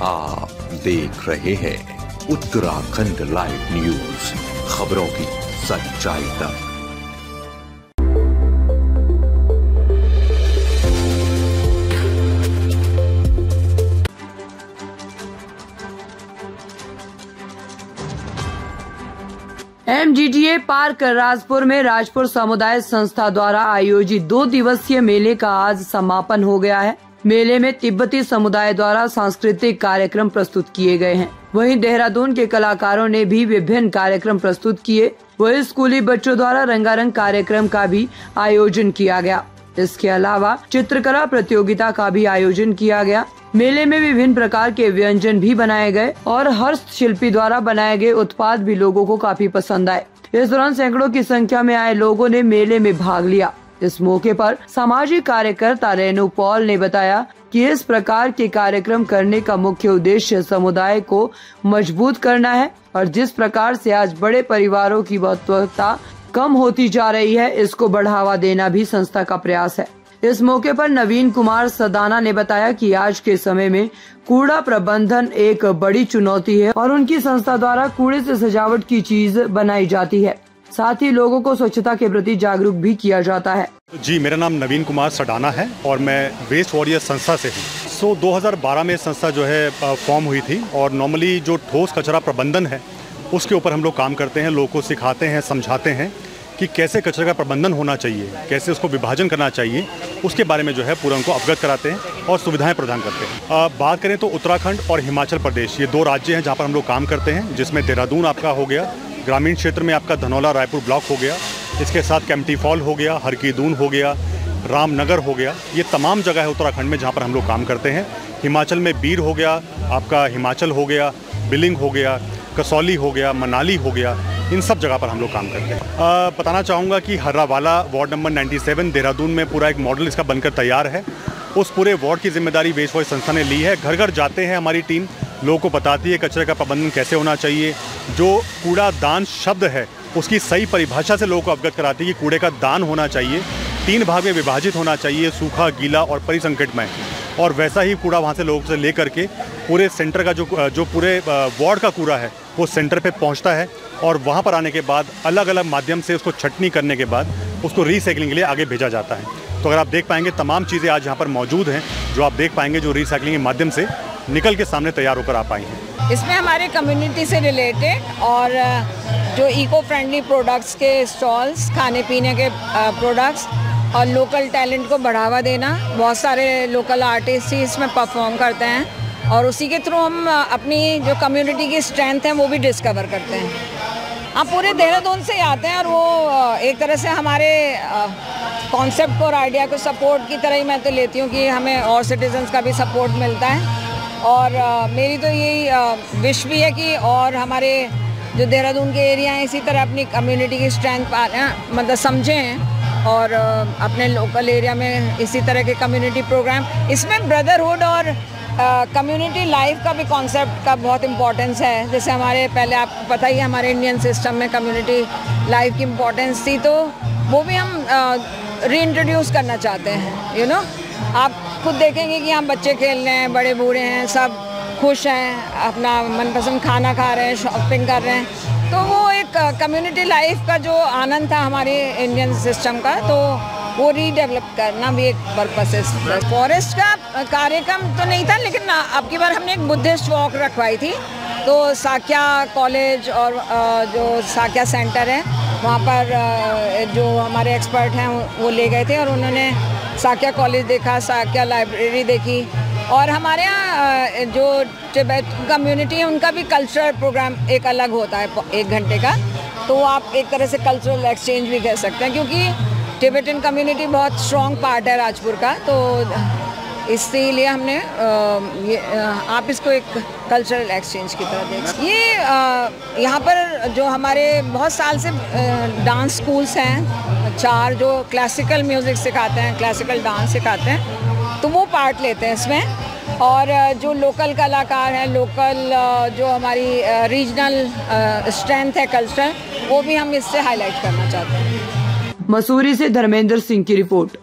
आप देख रहे हैं उत्तराखंड लाइव न्यूज, खबरों की सच्चाई तक। MGDA पार्क राजपुर में राजपुर समुदाय संस्था द्वारा आयोजित 2 दिवसीय मेले का आज समापन हो गया है। मेले में तिब्बती समुदाय द्वारा सांस्कृतिक कार्यक्रम प्रस्तुत किए गए हैं। वहीं देहरादून के कलाकारों ने भी विभिन्न कार्यक्रम प्रस्तुत किए। वहीं स्कूली बच्चों द्वारा रंगारंग कार्यक्रम का भी आयोजन किया गया। इसके अलावा चित्रकला प्रतियोगिता का भी आयोजन किया गया। मेले में विभिन्न प्रकार के व्यंजन भी बनाए गए और हस्तशिल्पी द्वारा बनाए गए उत्पाद भी लोगों को काफी पसंद आए। इस दौरान सैकड़ों की संख्या में आए लोगों ने मेले में भाग लिया। इस मौके पर सामाजिक कार्यकर्ता रेणु पॉल ने बताया कि इस प्रकार के कार्यक्रम करने का मुख्य उद्देश्य समुदाय को मजबूत करना है और जिस प्रकार से आज बड़े परिवारों की महत्वता कम होती जा रही है, इसको बढ़ावा देना भी संस्था का प्रयास है। इस मौके पर नवीन कुमार सदाना ने बताया कि आज के समय में कूड़ा प्रबंधन एक बड़ी चुनौती है और उनकी संस्था द्वारा कूड़े से सजावट की चीज बनाई जाती है। साथ ही लोगों को स्वच्छता के प्रति जागरूक भी किया जाता है। जी, मेरा नाम नवीन कुमार सडाना है और मैं वेस्ट वॉरियर संस्था से हूँ। 2012 में संस्था जो है फॉर्म हुई थी और नॉर्मली जो ठोस कचरा प्रबंधन है उसके ऊपर हम लोग काम करते हैं। लोगों को सिखाते हैं, समझाते हैं कि कैसे कचरे का प्रबंधन होना चाहिए, कैसे उसको विभाजन करना चाहिए, उसके बारे में जो है पूरा उनको अवगत कराते हैं और सुविधाएं प्रदान करते हैं। बात करें तो उत्तराखंड और हिमाचल प्रदेश ये 2 राज्य हैं जहाँ पर हम लोग काम करते हैं, जिसमें देहरादून आपका हो गया, ग्रामीण क्षेत्र में आपका धनौला रायपुर ब्लॉक हो गया, इसके साथ कैंपटी फॉल हो गया, हरकीदून हो गया, रामनगर हो गया। ये तमाम जगह है उत्तराखंड में जहाँ पर हम लोग काम करते हैं। हिमाचल में बीर हो गया, आपका हिमाचल हो गया, बिलिंग हो गया, कसौली हो गया, मनाली हो गया, इन सब जगह पर हम लोग काम करते हैं। बताना चाहूँगा कि हर्रावाला वार्ड नंबर 97 देहरादून में पूरा एक मॉडल इसका बनकर तैयार है। उस पूरे वार्ड की जिम्मेदारी वेस्ट वॉरियर संस्था ने ली है। घर घर जाते हैं हमारी टीम, लोगों को बताती है कचरे का प्रबंधन कैसे होना चाहिए। जो कूड़ा दान शब्द है उसकी सही परिभाषा से लोगों को अवगत कराती है कि कूड़े का दान होना चाहिए, 3 भाग में विभाजित होना चाहिए, सूखा, गीला और परिसंकटमय। और वैसा ही कूड़ा वहाँ से लोगों से ले करके पूरे सेंटर का जो पूरे वार्ड का कूड़ा है वो सेंटर पे पहुँचता है और वहाँ पर आने के बाद अलग अलग माध्यम से उसको छटनी करने के बाद उसको रीसाइक्लिंग के लिए आगे भेजा जाता है। तो अगर आप देख पाएंगे तमाम चीज़ें आज यहाँ पर मौजूद हैं जो आप देख पाएंगे जो रीसाइक्लिंग के माध्यम से निकल के सामने तैयार होकर आ पाई हैं। इसमें हमारे कम्युनिटी से रिलेटेड और जो इको फ्रेंडली प्रोडक्ट्स के स्टॉल्स, खाने पीने के प्रोडक्ट्स और लोकल टैलेंट को बढ़ावा देना, बहुत सारे लोकल आर्टिस्ट ही इसमें परफॉर्म करते हैं और उसी के थ्रू हम अपनी जो कम्युनिटी की स्ट्रेंथ है वो भी डिस्कवर करते हैं। हम पूरे देहरादून से आते हैं और वो एक तरह से हमारे कॉन्सेप्ट और आइडिया को सपोर्ट की तरह ही मैं तो लेती हूँ कि हमें और सिटीजन्स का भी सपोर्ट मिलता है। और मेरी तो यही विश भी है कि और हमारे जो देहरादून के एरिया हैं इसी तरह अपनी कम्युनिटी की स्ट्रेंथ मतलब समझें और अपने लोकल एरिया में इसी तरह के कम्युनिटी प्रोग्राम, इसमें ब्रदरहुड और कम्युनिटी लाइफ का भी कॉन्सेप्ट का बहुत इम्पोर्टेंस है। जैसे हमारे पहले आपको पता ही है हमारे इंडियन सिस्टम में कम्युनिटी लाइफ की इम्पोर्टेंस थी, तो वो भी हम रीइंट्रोड्यूस करना चाहते हैं। आप खुद देखेंगे कि हम बच्चे खेल रहे हैं, बड़े बूढ़े हैं, सब खुश हैं, अपना मनपसंद खाना खा रहे हैं, शॉपिंग कर रहे हैं। तो वो एक कम्युनिटी लाइफ का जो आनंद था हमारे इंडियन सिस्टम का, तो वो रीडेवलप करना भी एक पर्पस है। फॉरेस्ट का कार्यक्रम तो नहीं था, लेकिन अब की बार हमने एक बुद्धिस्ट वॉक रखवाई थी। तो साक्या कॉलेज और जो साक्या सेंटर है वहाँ पर जो हमारे एक्सपर्ट हैं वो ले गए थे और उन्होंने साक्या कॉलेज देखा, साक्या लाइब्रेरी देखी। और हमारे यहाँ जो टिबेट कम्युनिटी है उनका भी कल्चरल प्रोग्राम एक अलग होता है 1 घंटे का, तो आप एक तरह से कल्चरल एक्सचेंज भी कह सकते हैं क्योंकि टिबेटन कम्युनिटी बहुत स्ट्रॉन्ग पार्ट है राजपुर का। तो इसीलिए हमने आप इसको एक कल्चरल एक्सचेंज की तरह देखें। ये यहाँ पर जो हमारे बहुत साल से डांस स्कूल्स हैं 4 जो क्लासिकल म्यूज़िक सिखाते हैं, क्लासिकल डांस सिखाते हैं, तो वो पार्ट लेते हैं इसमें। और जो लोकल कलाकार हैं, लोकल जो हमारी रीजनल स्ट्रेंथ है कल्चरल, वो भी हम इससे हाईलाइट करना चाहते हैं। मसूरी से धर्मेंद्र सिंह की रिपोर्ट।